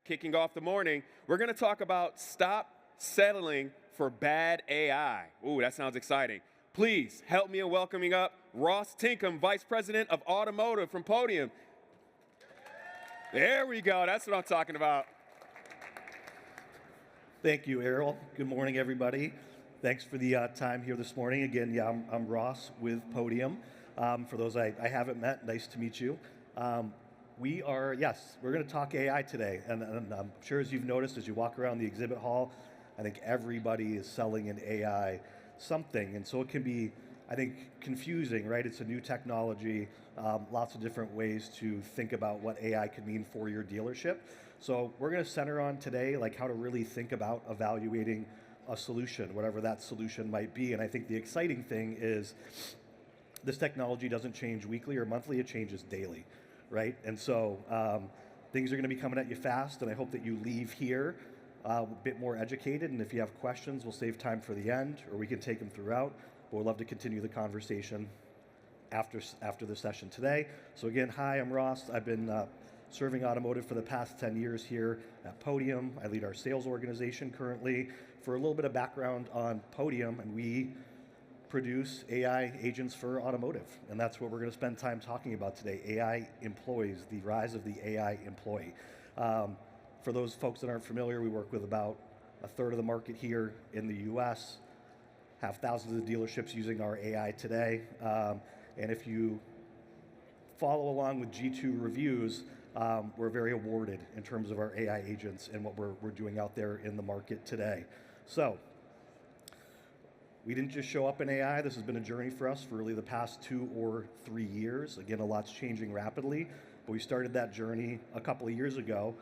Kicking off the morning, we're going to talk about stop settling for bad AI. Ooh, that sounds exciting. Please help me in welcoming up Ross Tinkham, Vice President of Automotive from Podium. There we go. That's what I'm talking about. Thank you, Errol. Good morning, everybody. Thanks for the time here this morning. Again, yeah, I'm Ross with Podium. For those I haven't met, nice to meet you. We're going to talk AI today. And I'm sure as you've noticed, as you walk around the exhibit hall, I think everybody is selling an AI something. And so it can be, I think, confusing, right? It's a new technology, lots of different ways to think about what AI could mean for your dealership. So we're going to center on today, like how to really think about evaluating a solution, whatever that solution might be. And I think the exciting thing is this technology doesn't change weekly or monthly, it changes daily, right? And so things are going to be coming at you fast, and I hope that you leave here a bit more educated. And if you have questions, we'll save time for the end, or we can take them throughout. But we'd love to continue the conversation after the session today. So again, hi, I'm Ross. I've been serving automotive for the past 10 years here at Podium. I lead our sales organization currently. For a little bit of background on Podium, and we produce AI agents for automotive, and that's what we're going to spend time talking about today, AI employees, the rise of the AI employee. For those folks that aren't familiar, we work with about a third of the market here in the US, have thousands of dealerships using our AI today, and if you follow along with G2 reviews, we're very awarded in terms of our AI agents and what we're doing out there in the market today. So, we didn't just show up in AI. This has been a journey for us for really the past 2 or 3 years. Again, a lot's changing rapidly, but we started that journey a couple of years ago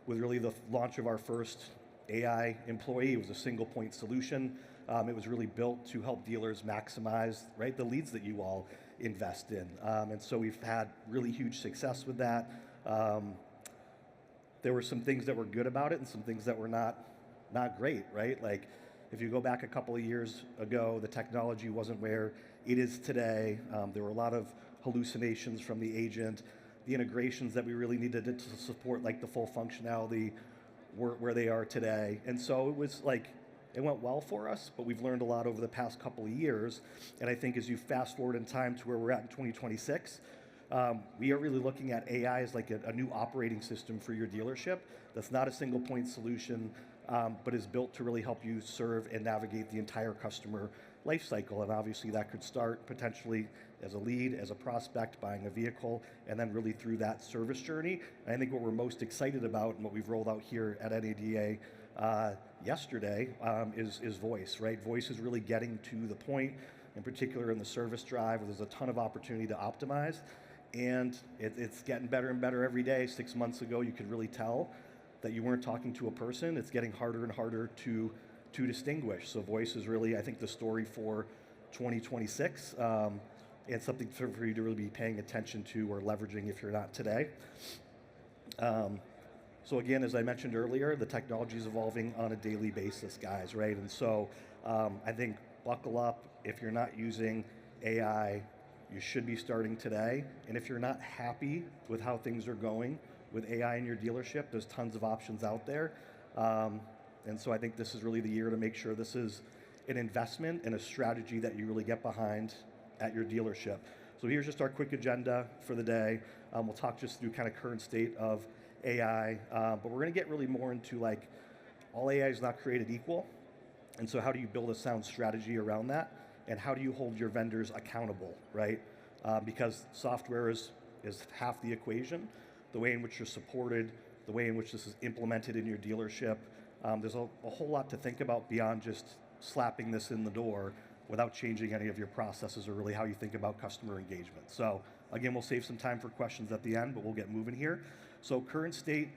with really the launch of our first AI employee. It was a single point solution. It was really built to help dealers maximize, right, the leads that you all invest in. And so we've had really huge success with that. There were some things that were good about it and some things that were not great, right? Like, if you go back a couple of years ago, the technology wasn't where it is today. There were a lot of hallucinations from the agent. The integrations that we really needed to support, like the full functionality, weren't where they are today. And so it was like, it went well for us, but we've learned a lot over the past couple of years. And I think as you fast forward in time to where we're at in 2026, we are really looking at AI as like a new operating system for your dealership that's not a single point solution, but is built to really help you serve and navigate the entire customer life cycle. And obviously that could start potentially as a lead, as a prospect, buying a vehicle, and then really through that service journey. And I think what we're most excited about and what we've rolled out here at NADA yesterday is voice, right? Voice is really getting to the point, in particular in the service drive, where there's a ton of opportunity to optimize. And it's getting better and better every day. 6 months ago, you could really tell that you weren't talking to a person. It's getting harder and harder to distinguish. So voice is really, I think, the story for 2026, and something for you to really be paying attention to or leveraging if you're not today. So again, as I mentioned earlier, the technology is evolving on a daily basis, guys, right? And so I think buckle up. If you're not using AI, you should be starting today. And if you're not happy with how things are going with AI in your dealership, there's tons of options out there. And so I think this is really the year to make sure this is an investment and a strategy that you really get behind at your dealership. So here's just our quick agenda for the day. We'll talk just through kind of current state of AI, but we're going to get really more into like all AI is not created equal. And so how do you build a sound strategy around that? And how do you hold your vendors accountable, right? Because software is half the equation. The way in which you're supported, the way in which this is implemented in your dealership. There's a whole lot to think about beyond just slapping this in the door without changing any of your processes or really how you think about customer engagement. So again, we'll save some time for questions at the end, but we'll get moving here. So current state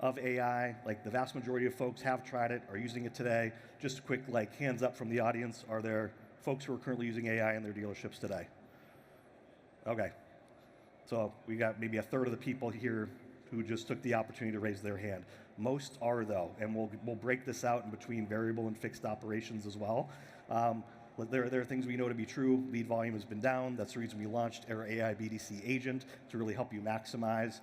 of AI, like the vast majority of folks have tried it, are using it today. Just a quick like hands up from the audience. Are there folks who are currently using AI in their dealerships today? Okay. So we got maybe a third of the people here who just took the opportunity to raise their hand. Most are though, and we'll break this out in between variable and fixed operations as well. There are things we know to be true. Lead volume has been down. That's the reason we launched our AI BDC agent to really help you maximize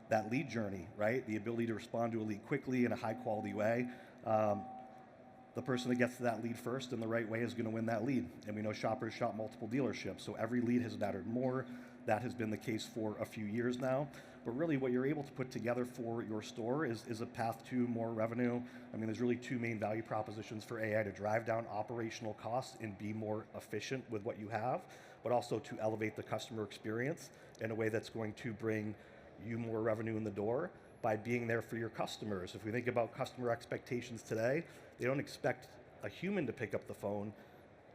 that lead journey, right? The ability to respond to a lead quickly in a high quality way. The person that gets to that lead first in the right way is going to win that lead. And we know shoppers shop multiple dealerships, so every lead has mattered more. That has been the case for a few years now. But really what you're able to put together for your store is a path to more revenue. I mean, there's really two main value propositions for AI: to drive down operational costs and be more efficient with what you have, but also to elevate the customer experience in a way that's going to bring you more revenue in the door by being there for your customers. If we think about customer expectations today, they don't expect a human to pick up the phone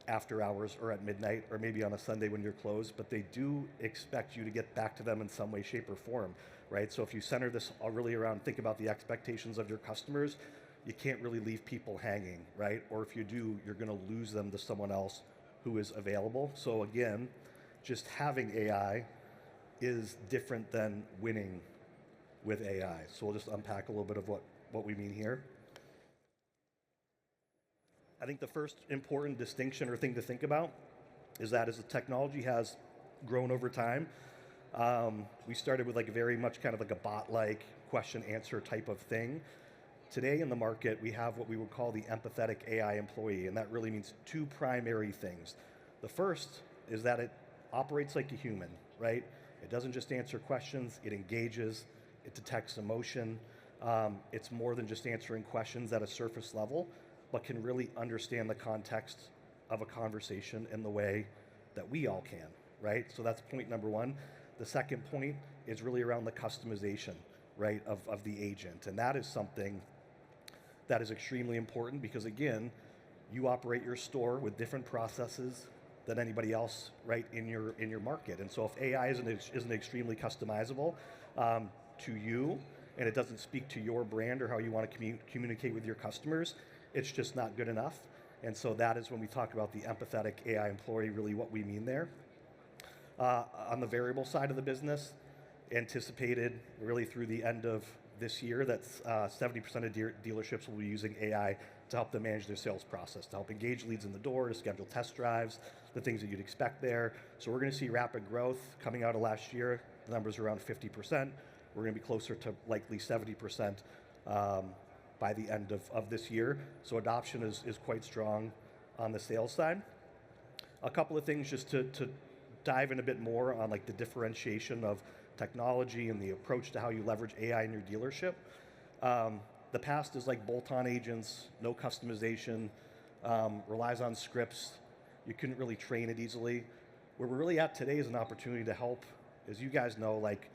after hours or at midnight or maybe on a Sunday when you're closed, but they do expect you to get back to them in some way, shape, or form, right? So if you center this really around, think about the expectations of your customers, you can't really leave people hanging, right? Or if you do, you're gonna lose them to someone else who is available. So again, just having AI is different than winning with AI. So we'll just unpack a little bit of what we mean here. I think the first important distinction or thing to think about is that as the technology has grown over time, we started with like a very much kind of like a bot-like question answer type of thing. Today in the market, we have what we would call the empathetic AI employee, and that really means two primary things. The first is that it operates like a human, right? It doesn't just answer questions, it engages, it detects emotion. It's more than just answering questions at a surface level, but can really understand the context of a conversation in the way that we all can, right? So that's point number one. The second point is really around the customization, right, of the agent. And that is something that is extremely important because, again, you operate your store with different processes than anybody else, right, in your market. And so if AI isn't extremely customizable to you, and it doesn't speak to your brand or how you want to communicate with your customers, it's just not good enough. And so that is when we talk about the empathetic AI employee, really what we mean there. On the variable side of the business, anticipated really through the end of this year that 70% of dealerships will be using AI to help them manage their sales process, to help engage leads in the door, to schedule test drives, the things that you'd expect there. So we're going to see rapid growth coming out of last year. The numbers are around 50%. We're going to be closer to likely 70% by the end of this year. So adoption is quite strong on the sales side. A couple of things just to dive in a bit more on like the differentiation of technology and the approach to how you leverage AI in your dealership. The past is like bolt-on agents, no customization, relies on scripts. You couldn't really train it easily. Where we're really at today is an opportunity to help, as you guys know, like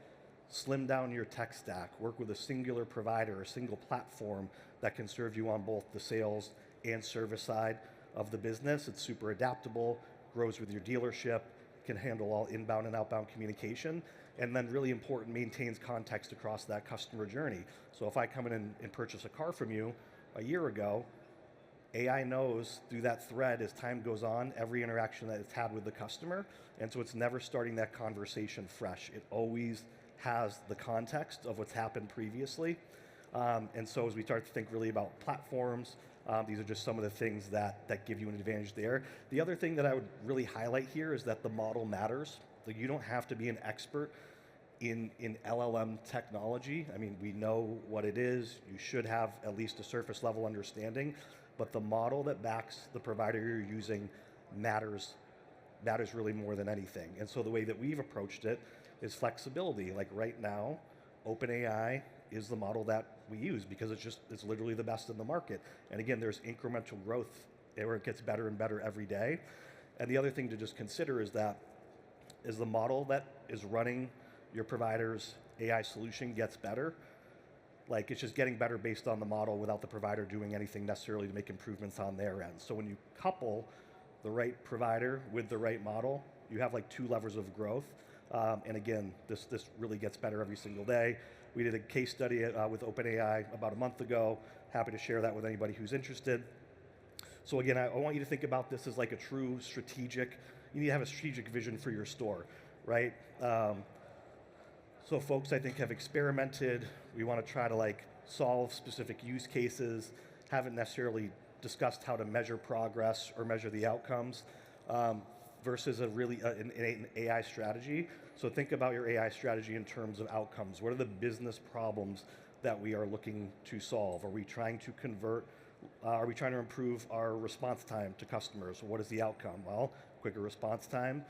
slim down your tech stack, work with a singular provider, a single platform that can serve you on both the sales and service side of the business. It's super adaptable, grows with your dealership, can handle all inbound and outbound communication, and then really important, maintains context across that customer journey. So if I come in and purchase a car from you a year ago, AI knows through that thread as time goes on, every interaction that it's had with the customer, and so it's never starting that conversation fresh. It always has the context of what's happened previously. And so as we start to think really about platforms, these are just some of the things that give you an advantage there. The other thing that I would really highlight here is that the model matters. Like you don't have to be an expert in LLM technology. I mean, we know what it is. You should have at least a surface level understanding, but the model that backs the provider you're using matters really more than anything. And so the way that we've approached it is flexibility. Like right now, OpenAI is the model that we use because it's literally the best in the market. And again, there's incremental growth where it gets better and better every day. And the other thing to just consider is that as the model that is running your provider's AI solution gets better, like it's just getting better based on the model without the provider doing anything necessarily to make improvements on their end. So when you couple the right provider with the right model, you have like two levers of growth. And again, this really gets better every single day. We did a case study with OpenAI about a month ago. Happy to share that with anybody who's interested. So again, I want you to think about this as like a true strategic, you need to have a strategic vision for your store, right? So folks, I think, have experimented. We want to try to like solve specific use cases, haven't necessarily discussed how to measure progress or measure the outcomes versus an AI strategy. So think about your AI strategy in terms of outcomes. What are the business problems that we are looking to solve? Are we trying to convert? Are we trying to improve our response time to customers? What is the outcome? Well, quicker response time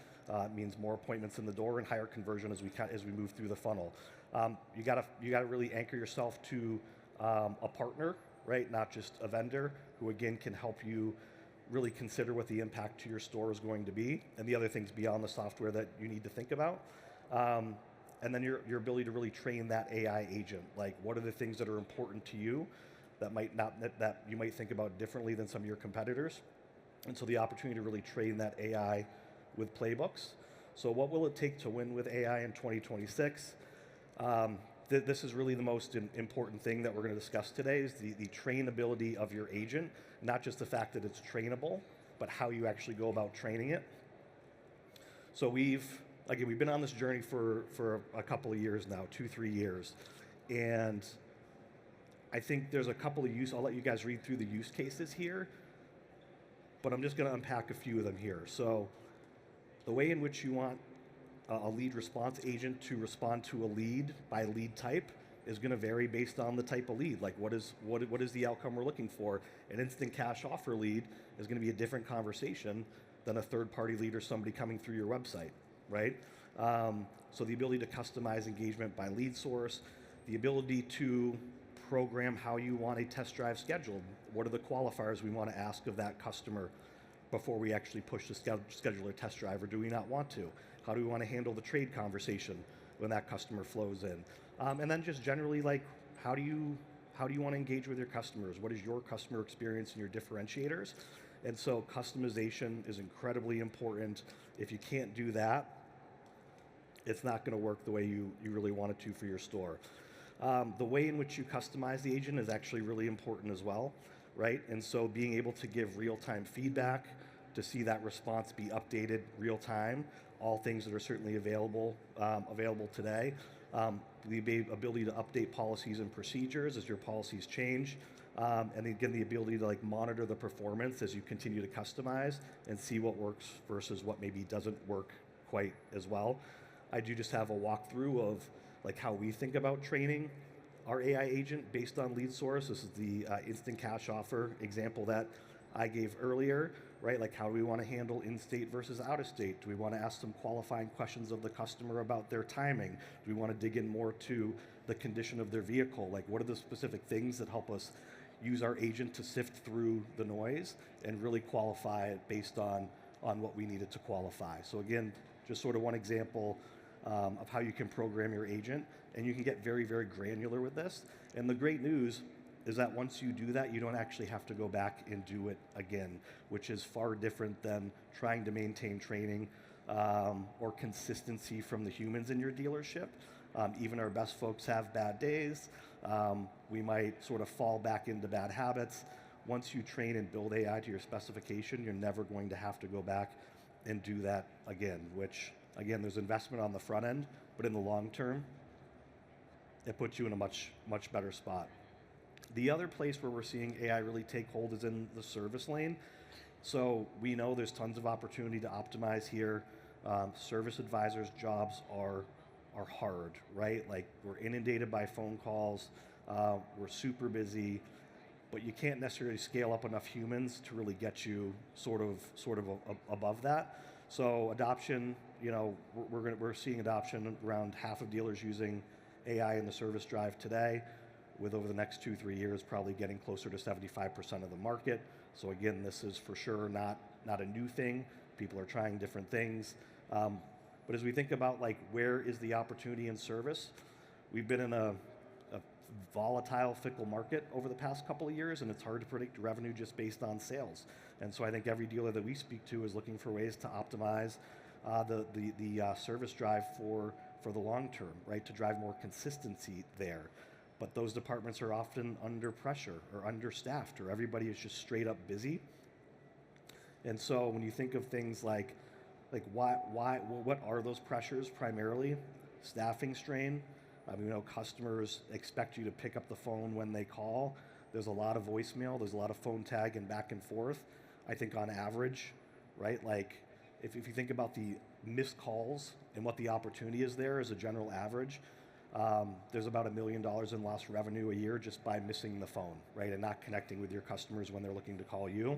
means more appointments in the door and higher conversion as we move through the funnel. You gotta really anchor yourself to a partner, right? Not just a vendor who again can help you really consider what the impact to your store is going to be and the other things beyond the software that you need to think about. And then your ability to really train that AI agent. Like, what are the things that are important to you that you might think about differently than some of your competitors? And so the opportunity to really train that AI with playbooks. So what will it take to win with AI in 2026? This is really the most important thing that we're going to discuss today is the trainability of your agent, not just the fact that it's trainable, but how you actually go about training it. So we've been on this journey for a couple of years now, 2-3 years. And I think there's a couple of I'll let you guys read through the use cases here, but I'm just going to unpack a few of them here. So the way in which you want a lead response agent to respond to a lead by lead type is going to vary based on the type of lead. Like what is the outcome we're looking for? An instant cash offer lead is going to be a different conversation than a third-party lead or somebody coming through your website, right? So the ability to customize engagement by lead source, the ability to program how you want a test drive scheduled. What are the qualifiers we want to ask of that customer before we actually push the schedule a test drive, or do we not want to? How do we want to handle the trade conversation when that customer flows in? And then just generally, like, how do you want to engage with your customers? What is your customer experience and your differentiators? And so customization is incredibly important. If you can't do that, it's not going to work the way you really want it to for your store. The way in which you customize the agent is actually really important as well, right? And so being able to give real-time feedback, to see that response be updated real time, all things that are certainly available today. The ability to update policies and procedures as your policies change, and again the ability to like monitor the performance as you continue to customize and see what works versus what maybe doesn't work quite as well. I do just have a walkthrough of like how we think about training our AI agent based on lead source. This is the instant cash offer example that I gave earlier, right? Like, how do we want to handle in-state versus out-of-state? Do we want to ask some qualifying questions of the customer about their timing? Do we want to dig in more to the condition of their vehicle? Like, what are the specific things that help us use our agent to sift through the noise and really qualify it based on what we needed to qualify? So again, just sort of one example of how you can program your agent, and you can get very, very granular with this. And the great news is that once you do that, you don't actually have to go back and do it again, which is far different than trying to maintain training or consistency from the humans in your dealership. Even our best folks have bad days. We might sort of fall back into bad habits. Once you train and build AI to your specification, you're never going to have to go back and do that again, which, again, there's investment on the front end, but in the long term, it puts you in a much, much better spot. The other place where we're seeing AI really take hold is in the service lane. So we know there's tons of opportunity to optimize here. Service advisors' jobs are hard, right? Like, we're inundated by phone calls. We're super busy, but you can't necessarily scale up enough humans to really get you sort of above that. So adoption, you know, we're seeing adoption around half of dealers using AI in the service drive today, with over the next 2-3 years probably getting closer to 75% of the market. So again, this is for sure not a new thing. People are trying different things. But as we think about like where is the opportunity in service, we've been in a volatile, fickle market over the past couple of years, and it's hard to predict revenue just based on sales. And so I think every dealer that we speak to is looking for ways to optimize the service drive for the long term, right? To drive more consistency there. But those departments are often under pressure or understaffed, or everybody is just straight up busy. And so when you think of things like what are those pressures primarily? Staffing strain. You know, customers expect you to pick up the phone when they call. There's a lot of voicemail, there's a lot of phone tag and back and forth. I think on average, right, like if you think about the missed calls and what the opportunity is there as a general average, there's about $1 million in lost revenue a year just by missing the phone, right, and not connecting with your customers when they're looking to call you.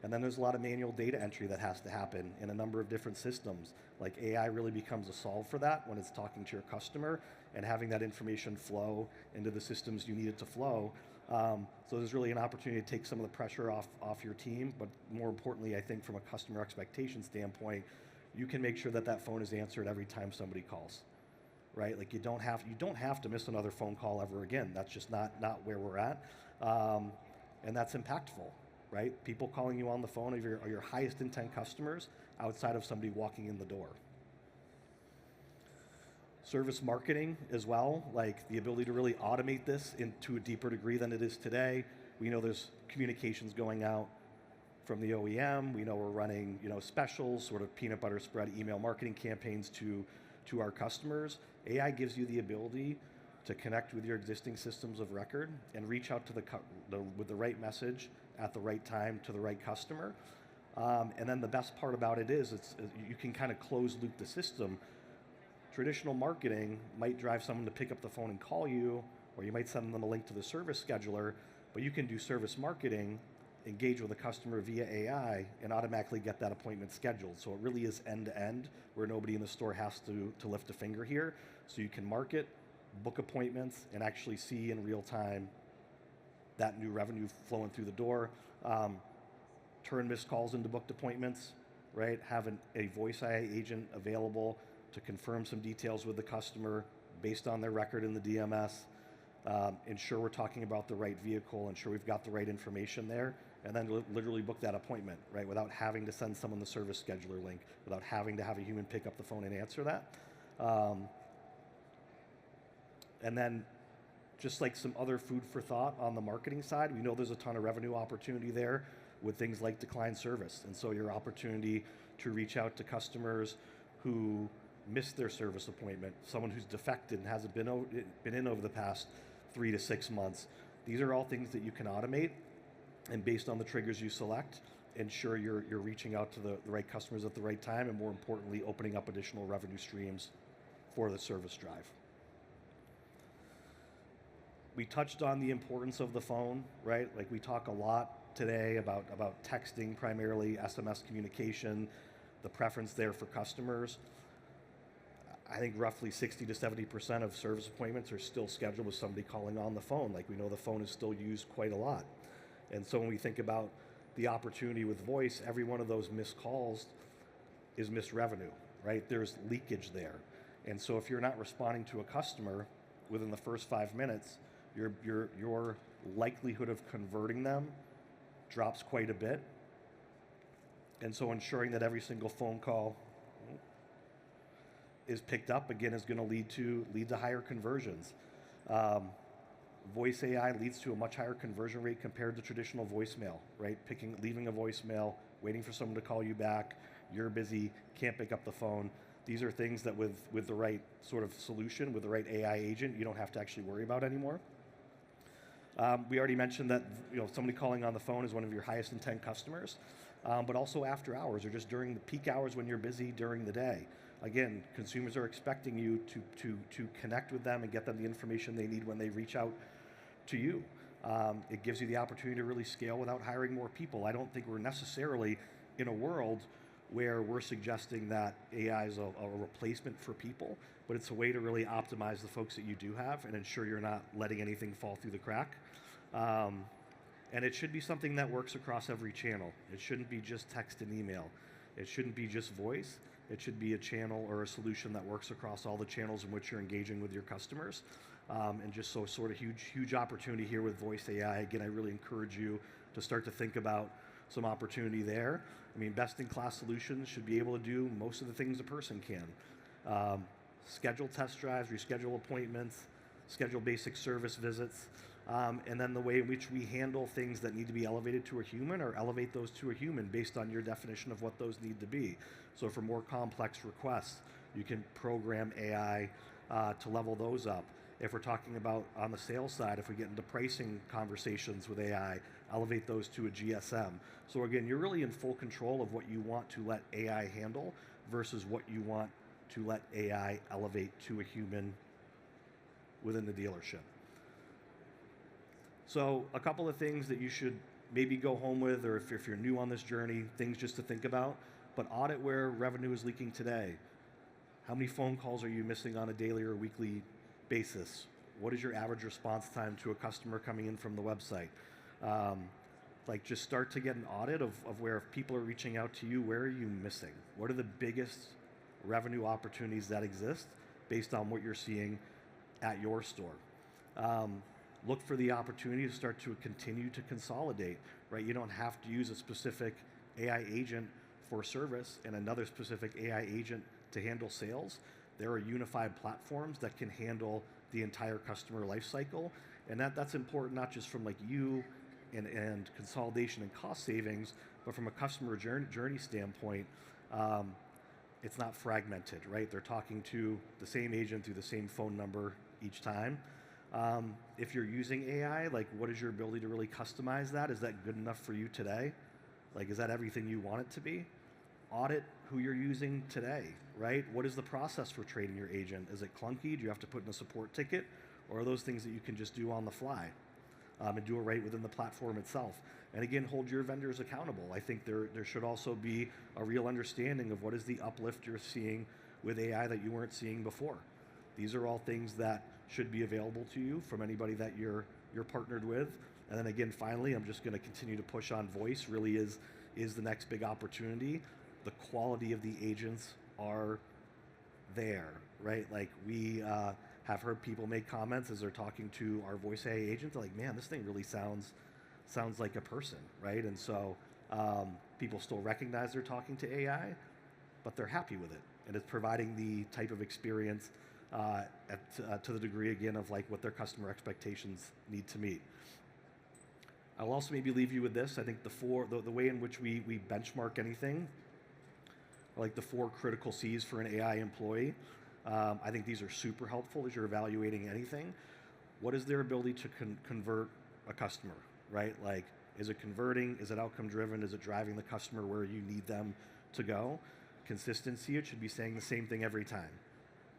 And then there's a lot of manual data entry that has to happen in a number of different systems. Like AI really becomes a solve for that when it's talking to your customer and having that information flow into the systems you need it to flow. So there's really an opportunity to take some of the pressure off your team, but more importantly, I think from a customer expectation standpoint, you can make sure that that phone is answered every time somebody calls, right? Like you don't have to miss another phone call ever again. That's just not where we're at, and that's impactful, right? People calling you on the phone are your highest intent customers outside of somebody walking in the door. Service marketing as well, like the ability to really automate this to a deeper degree than it is today. We know there's communications going out from the OEM. We know we're running, specials, sort of peanut butter spread email marketing campaigns to our customers. AI gives you the ability to connect with your existing systems of record and reach out to with the right message at the right time to the right customer. And then the best part about it is you can kind of close loop the system. Traditional marketing might drive someone to pick up the phone and call you, or you might send them a link to the service scheduler, but you can do service marketing, engage with a customer via AI, and automatically get that appointment scheduled. So it really is end-to-end, where nobody in the store has to lift a finger here. So you can market, book appointments, and actually see in real time that new revenue flowing through the door. Turn missed calls into booked appointments, right? Have a voice AI agent available to confirm some details with the customer based on their record in the DMS, ensure we're talking about the right vehicle, ensure we've got the right information there, and then literally book that appointment, right, without having to send someone the service scheduler link, without having to have a human pick up the phone and answer that. And then just like some other food for thought on the marketing side, we know there's a ton of revenue opportunity there with things like declined service. And so your opportunity to reach out to customers who missed their service appointment, someone who's defected and hasn't been in over the past 3 to 6 months. These are all things that you can automate, and based on the triggers you select, ensure you're reaching out to the right customers at the right time, and more importantly, opening up additional revenue streams for the service drive. We touched on the importance of the phone, right? Like we talk a lot today about texting primarily, SMS communication, the preference there for customers. I think roughly 60 to 70% of service appointments are still scheduled with somebody calling on the phone. Like we know the phone is still used quite a lot. And so when we think about the opportunity with voice, every one of those missed calls is missed revenue, right? There's leakage there. And so if you're not responding to a customer within the first 5 minutes, your likelihood of converting them drops quite a bit. And so ensuring that every single phone call is picked up, again, is going to lead to higher conversions. Voice AI leads to a much higher conversion rate compared to traditional voicemail, right? Leaving a voicemail, waiting for someone to call you back, you're busy, can't pick up the phone. These are things that with the right sort of solution, with the right AI agent, you don't have to actually worry about anymore. We already mentioned that somebody calling on the phone is one of your highest intent customers, but also after hours or just during the peak hours when you're busy during the day. Again, consumers are expecting you to connect with them and get them the information they need when they reach out to you. It gives you the opportunity to really scale without hiring more people. I don't think we're necessarily in a world where we're suggesting that AI is a replacement for people, but it's a way to really optimize the folks that you do have and ensure you're not letting anything fall through the crack. And it should be something that works across every channel. It shouldn't be just text and email. It shouldn't be just voice. It should be a channel or a solution that works across all the channels in which you're engaging with your customers. And just so sort of huge opportunity here with voice AI. Again, I really encourage you to start to think about some opportunity there. I mean, best-in-class solutions should be able to do most of the things a person can. Schedule test drives, reschedule appointments, schedule basic service visits, and then the way in which we handle things that need to be elevated to a human or elevate those to a human based on your definition of what those need to be. So for more complex requests, you can program AI to level those up. If we're talking about on the sales side, if we get into pricing conversations with AI, elevate those to a GSM. So again, you're really in full control of what you want to let AI handle versus what you want to let AI elevate to a human within the dealership. So a couple of things that you should maybe go home with, or if you're new on this journey, things just to think about. But audit where revenue is leaking today. How many phone calls are you missing on a daily or weekly basis? What is your average response time to a customer coming in from the website? Like just start to get an audit of where if people are reaching out to you, where are you missing? What are the biggest revenue opportunities that exist based on what you're seeing at your store? Look for the opportunity to start to continue to consolidate, right? You don't have to use a specific AI agent for service and another specific AI agent to handle sales. There are unified platforms that can handle the entire customer lifecycle, and that's important not just from like you and consolidation and cost savings, but from a customer journey standpoint. It's not fragmented, right? They're talking to the same agent through the same phone number each time. If you're using AI, like what is your ability to really customize that? Is that good enough for you today? Like, is that everything you want it to be? Audit who you're using today, right? What is the process for training your agent? Is it clunky? Do you have to put in a support ticket? Or are those things that you can just do on the fly and do it right within the platform itself? And again, hold your vendors accountable. I think there should also be a real understanding of what is the uplift you're seeing with AI that you weren't seeing before. These are all things that should be available to you from anybody that you're partnered with. And then again, finally, I'm just going to continue to push on voice. Really is the next big opportunity. The quality of the agents are there, right? Like we have heard people make comments as they're talking to our voice AI agents. They're like, man, this thing really sounds like a person, right? And so people still recognize they're talking to AI, but they're happy with it, and it's providing the type of experience to the degree again of like what their customer expectations need to meet. I'll also maybe leave you with this. I think the way in which we benchmark anything, like the 4 critical C's for an AI employee. I think these are super helpful as you're evaluating anything. What is their ability to convert a customer, right? Like, is it converting? Is it outcome driven? Is it driving the customer where you need them to go? Consistency, it should be saying the same thing every time,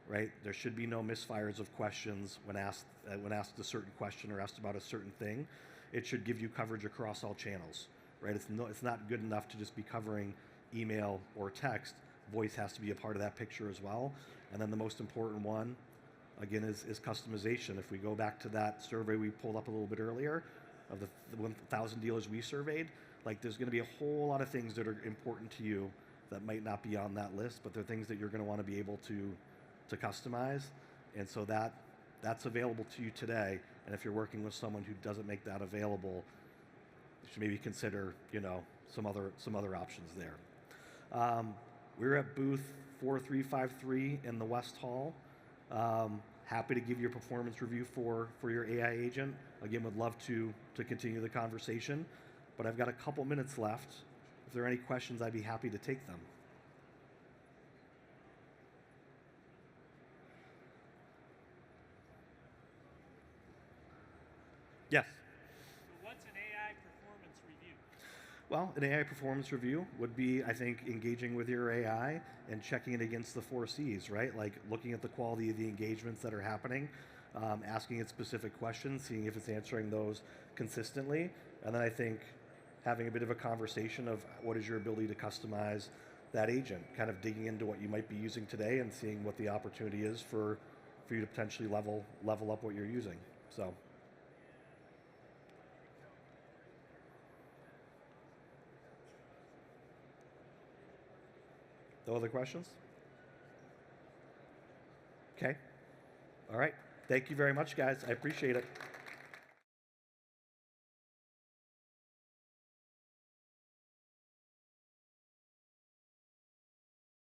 right? There should be no misfires of questions when asked a certain question or asked about a certain thing. It should give you coverage across all channels, right? It's not good enough to just be covering email or text. Voice has to be a part of that picture as well. And then the most important one, again, is customization. If we go back to that survey we pulled up a little bit earlier of the 1,000 dealers we surveyed, like there's going to be a whole lot of things that are important to you that might not be on that list, but they're things that you're going to want to be able to customize. And so that's available to you today. And if you're working with someone who doesn't make that available, you should maybe consider, some other options there. We're at booth 4353 in the West Hall. Happy to give you a performance review for your AI agent. Again, would love to continue the conversation, but I've got a couple minutes left. If there are any questions, I'd be happy to take them. Yes. So what's an AI performance review? Well, an AI performance review would be, I think, engaging with your AI and checking it against the 4 C's, right? Like looking at the quality of the engagements that are happening, asking it specific questions, seeing if it's answering those consistently. And then I think having a bit of a conversation of what is your ability to customize that agent, kind of digging into what you might be using today and seeing what the opportunity is for you to potentially level up what you're using. So. No other questions? Okay. All right. Thank you very much, guys. I appreciate it.